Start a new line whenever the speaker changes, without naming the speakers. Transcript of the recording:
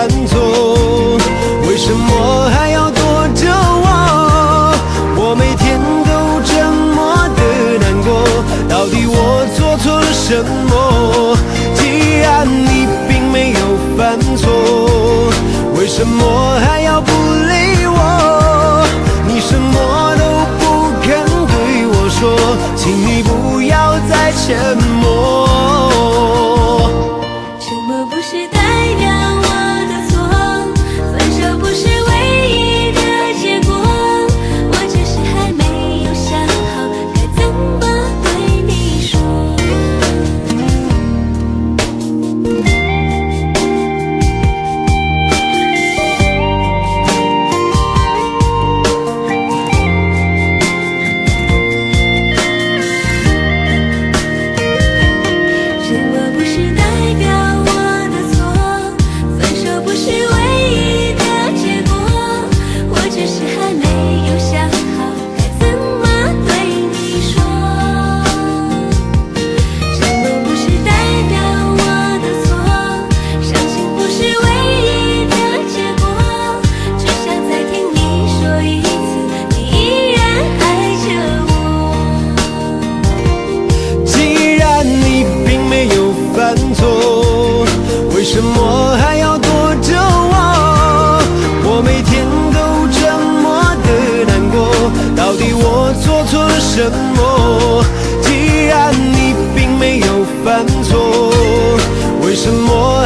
犯错？为什么还要躲着我？我每天都这么的难过，到底我做错了什么？既然你并没有犯错，为什么还要不理我？你什么都不肯对我说，请你不要再沉默。
沉默不是代表我的错，分手不是唯一的结果，我只是还没有想好该怎么对你说。沉默不是代表我的错，分手不是唯一的结果，我只是还没有想好该怎么对你说。沉默不是代表我的错，伤心不是唯一的结果，只想再听你说一次，你依然爱着我。
既然你并没有犯错，为什么还要躲着我？我每天都这么的难过，到底我做错了什么？既然你并没有犯错，为什么